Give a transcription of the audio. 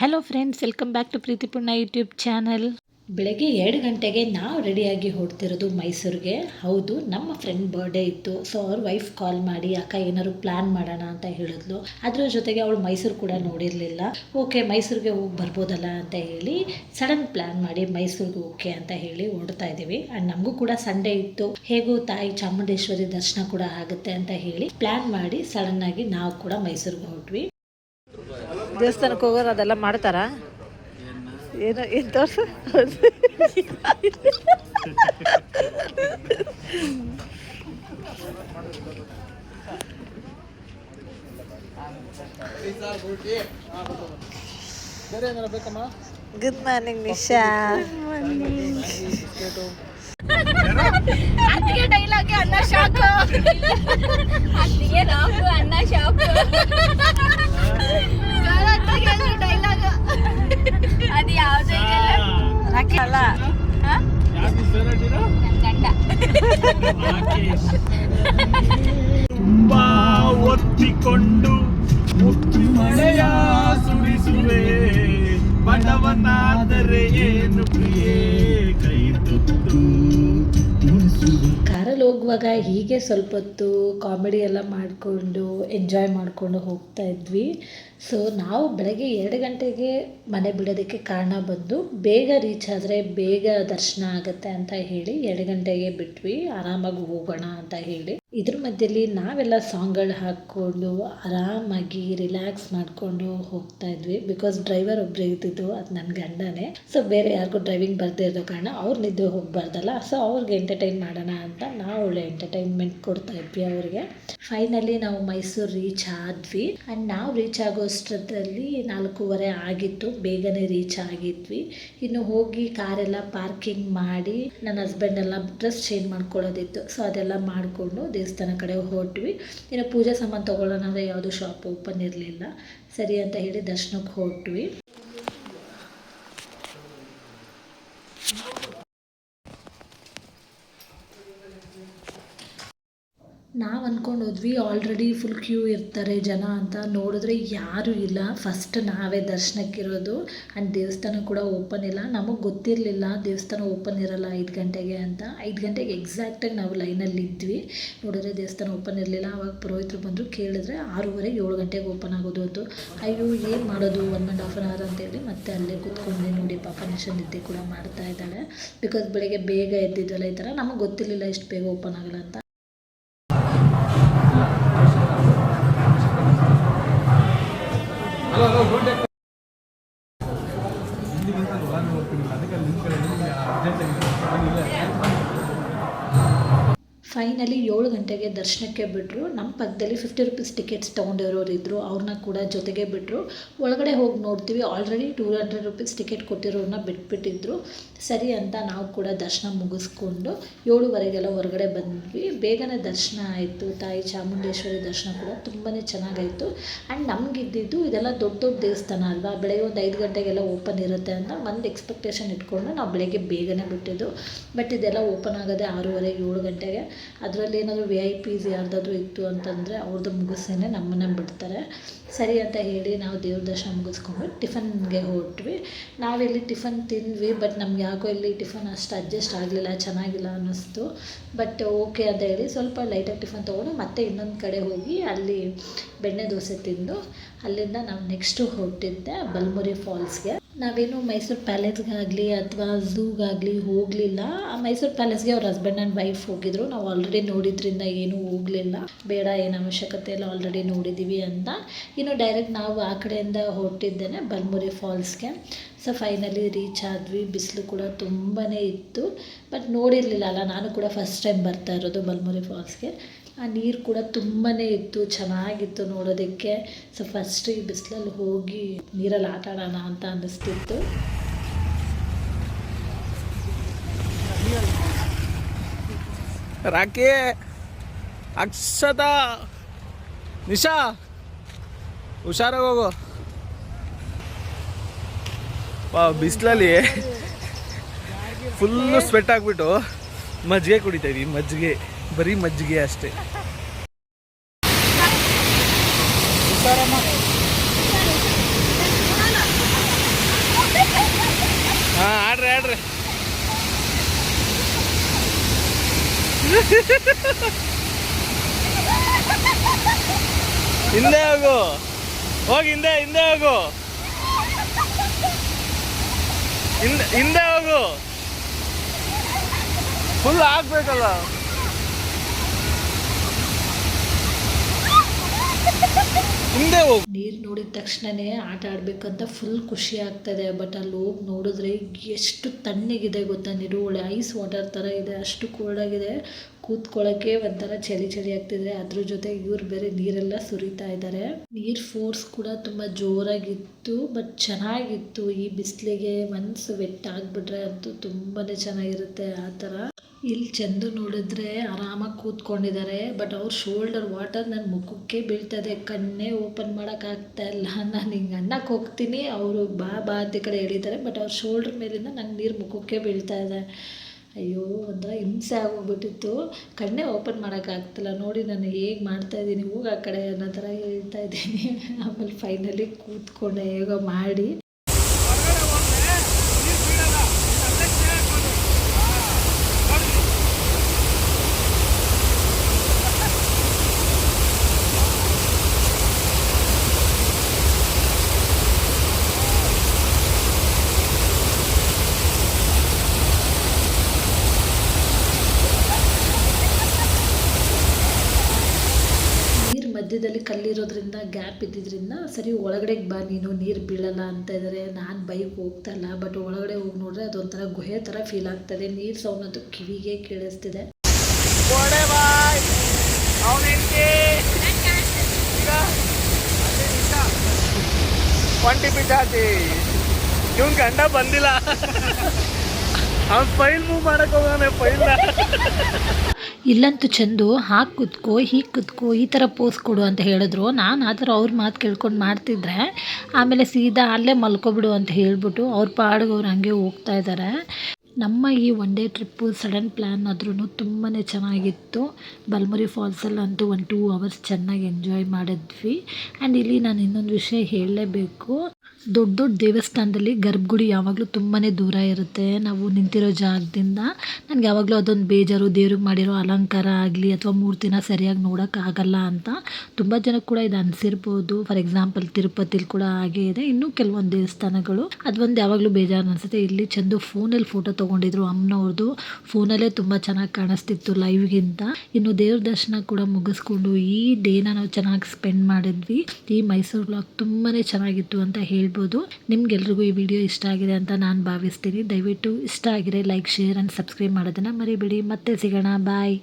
Hello friends, welcome back to Preethi Punna YouTube channel. ಬೆಳಗ್ಗೆ 2 ಗಂಟೆಗೆ ನಾವು ರೆಡಿಯಾಗಿ ಹೊರಡ್ತಿರೋದು ಮೈಸೂರಿಗೆ. ಹೌದು, ನಮ್ಮ ಫ್ರೆಂಡ್ ಬರ್ಡೇ ಇತ್ತು. ಸೊ ಅವ್ರ ವೈಫ್ ಕಾಲ್ ಮಾಡಿ ಅಕ್ಕ ಏನಾದ್ರು ಪ್ಲ್ಯಾನ್ ಮಾಡೋಣ ಅಂತ ಹೇಳಿದ್ಲು. ಅದ್ರ ಜೊತೆಗೆ ಅವಳು ಮೈಸೂರು ಕೂಡ ನೋಡಿರಲಿಲ್ಲ. ಓಕೆ, ಮೈಸೂರಿಗೆ ಹೋಗಿ ಬರ್ಬೋದಲ್ಲ ಅಂತ ಹೇಳಿ ಸಡನ್ ಪ್ಲ್ಯಾನ್ ಮಾಡಿ ಮೈಸೂರಿಗೆ ಓಕೆ ಅಂತ ಹೇಳಿ ಹೊರಡ್ತಾ ಇದ್ದೀವಿ. ಆ್ಯಂಡ್ ನಮಗೂ ಕೂಡ ಸಂಡೇ ಇತ್ತು, ಹೇಗೂ ತಾಯಿ ಚಾಮುಂಡೇಶ್ವರಿ ದರ್ಶನ ಕೂಡ ಆಗುತ್ತೆ ಅಂತ ಹೇಳಿ ಪ್ಲ್ಯಾನ್ ಮಾಡಿ ಸಡನ್ನಾಗಿ ನಾವು ಕೂಡ ಮೈಸೂರಿಗೆ ಹೊರಟ್ವಿ. ದೇವಸ್ಥಾನಕ್ಕೆ ಹೋಗೋರು ಅದೆಲ್ಲ ಮಾಡ್ತಾರಾ? ಏನು ತೋರ್ಸ ಗುಡ್ ಮಾರ್ನಿಂಗ್ ನಿಶಾ. ಅತ್ತಿಗೆ ಡೈಲಾಗ್ ಅನ್ನ ಶಾಕು, ಅತ್ತಿಗೆ ನಾವು ಅನ್ನ ಶಾಕು ಡೈಲಾಗ್. ಅದು ಯಾವ್ದು ಅಲ್ಲ ಗಂಡ ತುಂಬಾ ಒತ್ತಿಕೊಂಡು ಮುಟ್ಟಿ ಮಳೆಯ ಸುರಿಸುವೆ, ಬಡವನಾದರೆ ಏನು ಪ್ರಿಯೇ ಕೈ ತುತ್ತು. ಕಾರಲ್ಲಿ ಹೋಗುವಾಗ ಹೀಗೆ ಸ್ವಲ್ಪ ಹೊತ್ತು ಕಾಮಿಡಿ ಎಲ್ಲ ಮಾಡಿಕೊಂಡು ಎಂಜಾಯ್ ಮಾಡಿಕೊಂಡು ಹೋಗ್ತಾ ಇದ್ವಿ. ಸೊ ನಾವು ಬೆಳಗ್ಗೆ 2 ಗಂಟೆಗೆ ಮನೆ ಬಿಡೋದಕ್ಕೆ ಕಾರಣ ಬಂದು ಬೇಗ ರೀಚ್ ಆದರೆ ಬೇಗ ದರ್ಶನ ಆಗುತ್ತೆ ಅಂತ ಹೇಳಿ 2 ಗಂಟೆಗೆ ಬಿಟ್ವಿ, ಆರಾಮಾಗಿ ಹೋಗೋಣ ಅಂತ ಹೇಳಿ. ಇದ್ರ ಮಧ್ಯದಲ್ಲಿ ನಾವೆಲ್ಲ ಸಾಂಗ್ಗಳು ಹಾಕ್ಕೊಂಡು ಆರಾಮಾಗಿ ರಿಲ್ಯಾಕ್ಸ್ ಮಾಡಿಕೊಂಡು ಹೋಗ್ತಾ ಇದ್ವಿ. ಬಿಕಾಸ್ ಡ್ರೈವರ್ ಒಬ್ಬರೇ ಇದ್ದಿದ್ದು, ಅದು ನನ್ನ ಗಂಡನೇ. ಸೊ ಬೇರೆ ಯಾರಿಗೂ ಡ್ರೈವಿಂಗ್ ಬರದೇ ಇರೋ ಕಾರಣ ಅವ್ರು ನಿದ್ದೆ ಹೋಗಬಾರ್ದಲ್ಲ. ಸೊ ಅವ್ರಿಗೆ ಎಂಟರ್ಟೈನ್ ಮಾಡೋಣ ಅಂತ ನಾವು ಒಳ್ಳೆ ಎಂಟರ್ಟೈನ್ಮೆಂಟ್ ಕೊಡ್ತಾ ಇದ್ವಿ ಅವ್ರಿಗೆ. ಫೈನಲಿ ನಾವು ಮೈಸೂರು ರೀಚ್ ಆದ್ವಿ. ಆ್ಯಂಡ್ ನಾವು ರೀಚ್ ಆಗೋಷ್ಟರಲ್ಲಿ 4:15 ಆಗಿತ್ತು, ಬೇಗನೆ ರೀಚ್ ಆಗಿದ್ವಿ. ಇನ್ನು ಹೋಗಿ ಕಾರೆಲ್ಲ ಪಾರ್ಕಿಂಗ್ ಮಾಡಿ ನನ್ನ ಹಸ್ಬೆಂಡ್ ಎಲ್ಲ ಡ್ರೆಸ್ ಚೇಂಜ್ ಮಾಡ್ಕೊಳ್ಳೋದಿತ್ತು. ಸೊ ಅದೆಲ್ಲ ಮಾಡಿಕೊಂಡು ದೇವಸ್ಥಾನ ಕಡೆ ಹೊರಟ್ವಿ. ಇನ್ನು ಪೂಜೆ ಸಾಮಾನು ತೊಗೊಳ್ಳೋಣ ಅಂದರೆ ಯಾವುದೂ ಶಾಪ್ ಓಪನ್ ಇರಲಿಲ್ಲ. ಸರಿ ಅಂತ ಹೇಳಿ ದರ್ಶನಕ್ಕೆ ಹೊರಟ್ವಿ. ನಾವು ಅಂದ್ಕೊಂಡು ಹೋದ್ವಿ ಆಲ್ರೆಡಿ ಫುಲ್ ಕ್ಯೂ ಇರ್ತಾರೆ ಜನ ಅಂತ. ನೋಡಿದ್ರೆ ಯಾರೂ ಇಲ್ಲ. ಫಸ್ಟ್ ನಾವೇ ದರ್ಶನಕ್ಕಿರೋದು. ಆ್ಯಂಡ್ ದೇವಸ್ಥಾನ ಕೂಡ ಓಪನ್ ಇಲ್ಲ. ನಮಗೆ ಗೊತ್ತಿರಲಿಲ್ಲ ದೇವಸ್ಥಾನ ಓಪನ್ ಇರಲ್ಲ 5 ಗಂಟೆಗೆ ಅಂತ. 5 ಗಂಟೆಗೆ ಎಕ್ಸಾಕ್ಟಾಗಿ ನಾವು ಲೈನಲ್ಲಿ ಇದ್ವಿ. ನೋಡಿದ್ರೆ ದೇವಸ್ಥಾನ ಓಪನ್ ಇರಲಿಲ್ಲ. ಆವಾಗ ಪುರೋಹಿತರು ಬಂದರು, ಕೇಳಿದ್ರೆ 6:30 7 ಗಂಟೆಗೆ ಓಪನ್ ಆಗೋದು ಅಂತ. ಅಯ್ಯೋ ಏನು ಮಾಡೋದು, 1.5 hour ಅಂತೇಳಿ ಮತ್ತೆ ಅಲ್ಲೇ ಕೂತ್ಕೊಂಡೆ. ನೋಡಿ ಪಾಪ ನಿಶಾ ನಿದ್ದೆ ಕೂಡ ಮಾಡ್ತಾ ಇದ್ದಾಳೆ. ಬಿಕಾಸ್ ಬೆಳಗ್ಗೆ ಬೇಗ ಎದ್ದಿದ್ದಲ್ಲ, ಈ ಥರ ನಮಗೆ ಗೊತ್ತಿರಲಿಲ್ಲ ಇಷ್ಟು ಬೇಗ ಓಪನ್ ಆಗಲ್ಲ ಅಂತ. ಫೈನಲಿ 7 ಗಂಟೆಗೆ ದರ್ಶನಕ್ಕೆ ಬಿಟ್ಟರು. ನಮ್ಮ ಪಕ್ಕದಲ್ಲಿ 50 ರೂಪೀಸ್ ಟಿಕೆಟ್ಸ್ ತೊಗೊಂಡಿರೋರು ಇದ್ದರು, ಅವ್ರನ್ನ ಕೂಡ ಜೊತೆಗೆ ಬಿಟ್ಟರು. ಒಳಗಡೆ ಹೋಗಿ ನೋಡ್ತೀವಿ, ಆಲ್ರೆಡಿ 200 ರೂಪೀಸ್ ಟಿಕೆಟ್ ಕೊಟ್ಟಿರೋರನ್ನ ಬಿಟ್ಬಿಟ್ಟಿದ್ರು. ಸರಿ ಅಂತ ನಾವು ಕೂಡ ದರ್ಶನ ಮುಗಿಸ್ಕೊಂಡು 7:15 ಹೊರಗಡೆ ಬಂದ್ವಿ. ಬೇಗನೆ ದರ್ಶನ ಆಯಿತು. ತಾಯಿ ಚಾಮುಂಡೇಶ್ವರಿ ದರ್ಶನ ಕೂಡ ತುಂಬಾ ಚೆನ್ನಾಗಾಯಿತು. ಆ್ಯಂಡ್ ನಮಗಿದ್ದಿದ್ದು ಇದೆಲ್ಲ ದೊಡ್ಡ ದೊಡ್ಡ ದೇವಸ್ಥಾನ ಅಲ್ವಾ, ಬೆಳಗ್ಗೆ ಒಂದು 5 ಗಂಟೆಗೆಲ್ಲ ಓಪನ್ ಇರುತ್ತೆ ಅಂತ ಒಂದು ಎಕ್ಸ್ಪೆಕ್ಟೇಷನ್ ಇಟ್ಕೊಂಡು ನಾವು ಬೆಳಗ್ಗೆ ಬೇಗನೆ ಬಿಟ್ಟಿದ್ದು. ಬಟ್ ಇದೆಲ್ಲ ಓಪನ್ ಆಗೋದೇ 6:30 7 ಗಂಟೆಗೆ. ಅದರಲ್ಲಿ ಏನಾದರೂ VIPs ಯಾರ್ದಾದ್ರೂ ಇತ್ತು ಅಂತಂದರೆ ಅವ್ರದ್ದು ಮುಗಿಸೇನೆ ನಮ್ಮನ್ನ ಬಿಡ್ತಾರೆ. ಸರಿ ಅಂತ ಹೇಳಿ ನಾವು ದೇವ್ರ ದರ್ಶನ ಮುಗಿಸ್ಕೊಂಡು ಟಿಫನ್ಗೆ ಹೊರಟ್ವಿ. ನಾವಿಲ್ಲಿ ಟಿಫನ್ ತಿಂದ್ವಿ. ಬಟ್ ನಮ್ಗೆ ಯಾಕೋ ಇಲ್ಲಿ ಟಿಫನ್ ಅಷ್ಟು ಅಡ್ಜಸ್ಟ್ ಆಗಲಿಲ್ಲ, ಚೆನ್ನಾಗಿಲ್ಲ ಅನ್ನಿಸ್ತು. ಬಟ್ ಓಕೆ ಅಂತ ಹೇಳಿ ಸ್ವಲ್ಪ ಲೈಟಾಗಿ ಟಿಫನ್ ತೊಗೊಂಡು ಮತ್ತೆ ಇನ್ನೊಂದು ಕಡೆ ಹೋಗಿ ಅಲ್ಲಿ ಬೆಣ್ಣೆ ದೋಸೆ ತಿಂದು ಅಲ್ಲಿಂದ ನಾವು ನೆಕ್ಸ್ಟು ಹೊರಟಿದ್ದೆ ಬಲಮುರಿ ಫಾಲ್ಸ್ಗೆ. ನಾವೇನು ಮೈಸೂರು ಪ್ಯಾಲೇಸ್ಗಾಗಲಿ ಅಥವಾ ಝೂಗಾಗಲಿ ಹೋಗಲಿಲ್ಲ. ಆ ಮೈಸೂರು ಪ್ಯಾಲೇಸ್ಗೆ ಅವ್ರ ಹಸ್ಬೆಂಡ್ ಆ್ಯಂಡ್ ವೈಫ್ ಹೋಗಿದ್ರು. ನಾವು ಆಲ್ರೆಡಿ ನೋಡಿದ್ರಿಂದ ಏನೂ ಹೋಗಲಿಲ್ಲ, ಬೇಡ ಏನು ಅವಶ್ಯಕತೆ ಇಲ್ಲ, ಆಲ್ರೆಡಿ ನೋಡಿದ್ದೀವಿ ಅಂತ. ಇನ್ನು ಡೈರೆಕ್ಟ್ ನಾವು ಆ ಕಡೆಯಿಂದ ಹೊರಟಿದ್ದೇನೆ ಬಲಮುರಿ ಫಾಲ್ಸ್ಗೆ. ಸೊ ಫೈನಲಿ ರೀಚ್ ಆದ್ವಿ. ಬಿಸಿಲು ಕೂಡ ತುಂಬಾ ಇತ್ತು. ಬಟ್ ನೋಡಿರಲಿಲ್ಲ ಅಲ್ಲ, ನಾನು ಕೂಡ ಫಸ್ಟ್ ಟೈಮ್ ಬರ್ತಾ ಇರೋದು ಬಲಮುರಿ ಫಾಲ್ಸ್ಗೆ. ಆ ನೀರು ಕೂಡ ತುಂಬಾ ಇತ್ತು, ಚೆನ್ನಾಗಿತ್ತು ನೋಡೋದಕ್ಕೆ. ಸೊ ಫಸ್ಟ್ ಈ ಬಿಸಿಲಲ್ಲಿ ಹೋಗಿ ನೀರಲ್ಲಿ ಆಟ ಆಡೋಣ ಅಂತ ಅನ್ನಿಸ್ತಿತ್ತು. ರಾಕಿ, ಅಕ್ಷತಾ, ನಿಶಾ ಹುಷಾರಾಗಿ ಹೋಗು. ಬಿಸಿಲಲ್ಲಿ ಫುಲ್ಲು ಸ್ವೆಟ್ ಆಗಿಬಿಟ್ಟು ಮಜ್ಜಿಗೆ ಕುಡಿತಾ ಇದೀವಿ. ಮಜ್ಜಿಗೆ, ಬರೀ ಮಜ್ಜಿಗೆ ಅಷ್ಟೇ. ಹಿಂದೆ ಹೋಗು, ಹೋಗಿ ಹಿಂದೆ ಹೋಗು, ಹಿಂದೆ ಹೋಗು, ಫುಲ್ ಆಗ್ಬೇಕಲ್ಲ. ಹಿಂದೆ ಹೋಗು. ನೀರು ನೋಡಿದ ತಕ್ಷಣವೇ ಆಟ ಆಡಬೇಕಂತ ಫುಲ್ ಖುಷಿ ಆಗ್ತದೆ. ಬಟ್ ಅಲ್ಲಿ ಹೋಗಿ ನೋಡಿದ್ರೆ ಎಷ್ಟು ತಣ್ಣಗಿದೆ ಗೊತ್ತಾ, ನೀರು ಒಳ್ಳೆ ಐಸ್ ವಾಟರ್ ಥರ ಇದೆ, ಅಷ್ಟು ಕೋಲ್ಡಾಗಿದೆ. ಕೂತ್ಕೊಳ್ಳೋಕ್ಕೆ ಒಂಥರ ಚಳಿ ಆಗ್ತಿದೆ. ಅದ್ರ ಜೊತೆ ಇವ್ರು ಬೇರೆ ನೀರೆಲ್ಲ ಸುರಿತಾ ಇದ್ದಾರೆ. ನೀರು ಫೋರ್ಸ್ ಕೂಡ ತುಂಬ ಜೋರಾಗಿತ್ತು, ಬಟ್ ಚೆನ್ನಾಗಿತ್ತು. ಈ ಬಿಸಿಲಿಗೆ ಮನಸ್ಸು ವೆಟ್ ಆಗಿಬಿಟ್ರೆ ಅಂತೂ ತುಂಬಾ ಚೆನ್ನಾಗಿರುತ್ತೆ ಆ ಥರ. ಇಲ್ಲಿ ಚಂದು ನೋಡಿದ್ರೆ ಆರಾಮಾಗಿ ಕೂತ್ಕೊಂಡಿದ್ದಾರೆ, ಬಟ್ ಅವ್ರ ಶೋಲ್ಡರ್ ವಾಟರ್ ನನ್ನ ಮುಖಕ್ಕೆ ಬೀಳ್ತದೆ. ಕಣ್ಣೇ ಓಪನ್ ಮಾಡೋಕ್ಕಾಗ್ತಾ ಇಲ್ಲ. ನಾನು ಹಿಂಗೆ ಅನ್ನಕ್ಕೆ ಹೋಗ್ತೀನಿ, ಅವರು ಬಾ ಅಂತ ಕಡೆ ಹೇಳಿದ್ದಾರೆ, ಬಟ್ ಅವ್ರ ಶೋಲ್ಡರ್ ಮೇಲಿಂದ ನಂಗೆ ನೀರು ಮುಖಕ್ಕೆ ಬೀಳ್ತಾ ಇದೆ. ಅಯ್ಯೋ, ಒಂಥರ ಹಿಂಸೆ ಆಗೋಗ್ಬಿಟ್ಟಿತ್ತು. ಕಣ್ಣೇ ಓಪನ್ ಮಾಡೋಕ್ಕಾಗ್ತಿಲ್ಲ. ನೋಡಿ ನಾನು ಹೇಗೆ ಮಾಡ್ತಾಯಿದ್ದೀನಿ, ಹೋಗಿ ಆ ಕಡೆ ಅನ್ನೋ ಥರ ಹೇಳ್ತಾ ಇದ್ದೀನಿ. ಆಮೇಲೆ ಫೈನಲಿ ಕೂತ್ಕೊಂಡೆ ಹೇಗೋ ಮಾಡಿ. ಮಧ್ಯದಲ್ಲಿ ಕಲ್ಲಿರೋದ್ರಿಂದ ಗ್ಯಾಪ್ ಇದ್ದಿದ್ದರಿಂದ ಸರಿ ಒಳಗಡೆಗೆ ಬಾ ನೀನು, ನೀರು ಬೀಳಲ್ಲ ಅಂತ ಇದ್ದಾರೆ. ನಾನು ಬೈಕ್ ಹೋಗ್ತಾ ಇಲ್ಲ, ಬಟ್ ಒಳಗಡೆ ಹೋಗಿ ನೋಡಿದ್ರೆ ಅದೊಂಥರ ಗುಹೆ ಥರ ಫೀಲ್ ಆಗ್ತದೆ. ನೀರು ಸೌಂಡ್ ಅಂತೂ ಕಿವಿಗೆ ಕೇಳಿಸ್ತಿದೆ. ಇವನ್ ಗಂಡ ಬಂದಿಲ್ಲ, ಅವ್ನು ಫೈಲ್ ಮೂವ್ ಮಾಡಕ್ ಹೋಗೋಣ. ಫೈಲ್ ಇಲ್ಲಂತೂ ಚಂದು ಹಾಗೆ ಕುತ್ಕೋ, ಹೀಗೆ ಕುತ್ಕೋ, ಈ ಥರ ಪೋಸ್ ಕೊಡು ಅಂತ ಹೇಳಿದ್ರು. ನಾನು ಆ ಥರ ಅವ್ರ ಮಾತು ಕೇಳ್ಕೊಂಡು ಮಾಡ್ತಿದ್ರೆ ಆಮೇಲೆ ಸೀದಾ ಅಲ್ಲೇ ಮಲ್ಕೊಬಿಡು ಅಂತ ಹೇಳ್ಬಿಟ್ಟು ಅವ್ರ ಪಾಡಿಗೆ ಅವ್ರು ಹಂಗೆ ಹೋಗ್ತಾ ಇದ್ದಾರೆ. ನಮ್ಮ ಈ one day trip sudden plan ಆದ್ರೂ ತುಂಬಾ ಚೆನ್ನಾಗಿತ್ತು. ಬಲ್ಮುರಿ ಫಾಲ್ಸಲ್ಲಂತೂ 1-2 ಅವರ್ಸ್ ಚೆನ್ನಾಗಿ ಎಂಜಾಯ್ ಮಾಡಿದ್ವಿ. ಆ್ಯಂಡ್ ಇಲ್ಲಿ ನಾನು ಇನ್ನೊಂದು ವಿಷಯ ಹೇಳಲೇಬೇಕು. ದೊಡ್ಡ ದೇವಸ್ಥಾನದಲ್ಲಿ ಗರ್ಭಗುಡಿ ಯಾವಾಗಲೂ ತುಂಬಾ ದೂರ ಇರುತ್ತೆ ನಾವು ನಿಂತಿರೋ ಜಾಗದಿಂದ. ನನಗೆ ಯಾವಾಗಲೂ ಅದೊಂದು ಬೇಜಾರು, ದೇವ್ರಿಗೆ ಮಾಡಿರೋ ಅಲಂಕಾರ ಆಗಲಿ ಅಥವಾ ಮೂರ್ತಿನ ಸರಿಯಾಗಿ ನೋಡೋಕ್ಕಾಗಲ್ಲ ಅಂತ. ತುಂಬ ಜನಕ್ಕೆ ಕೂಡ ಇದು ಅನಿಸಿರ್ಬೋದು. ಫಾರ್ ಎಕ್ಸಾಂಪಲ್ ತಿರುಪತಿಲಿ ಕೂಡ ಹಾಗೇ ಇದೆ, ಇನ್ನೂ ಕೆಲವೊಂದು ದೇವಸ್ಥಾನಗಳು. ಅದೊಂದು ಯಾವಾಗಲೂ ಬೇಜಾರು ಅನಿಸುತ್ತೆ. ಇಲ್ಲಿ ಚಂದು ಫೋನಲ್ಲಿ ಫೋಟೋ ತೊಗೊಂಡಿದ್ರು ಅಮ್ಮನವ್ರದ್ದು. ಫೋನಲ್ಲೇ ತುಂಬ ಚೆನ್ನಾಗಿ ಕಾಣಿಸ್ತಿತ್ತು ಲೈವ್ಗಿಂತ. ಇನ್ನು ದೇವ್ರ ದರ್ಶನ ಕೂಡ ಮುಗಿಸ್ಕೊಂಡು ಈ ಡೇನ ನಾವು ಚೆನ್ನಾಗಿ ಸ್ಪೆಂಡ್ ಮಾಡಿದ್ವಿ. ಈ ಮೈಸೂರು ವ್ಲಾಗ್ ತುಂಬಾ ಚೆನ್ನಾಗಿತ್ತು ಅಂತ ಹೇಳ್ಬೋದು. ನಿಮ್ಗೆಲ್ರಿಗೂ ಈ ವಿಡಿಯೋ ಇಷ್ಟ ಆಗಿದೆ ಅಂತ ನಾನು ಭಾವಿಸ್ತೀನಿ. ದಯವಿಟ್ಟು ಇಷ್ಟ ಆಗಿದ್ರೆ ಲೈಕ್, ಶೇರ್ ಆ್ಯಂಡ್ ಸಬ್ಸ್ಕ್ರೈಬ್ ಮಾಡೋದನ್ನು ಮರಿಬೇಡಿ. ಮತ್ತೆ ಸಿಗೋಣ, ಬಾಯ್.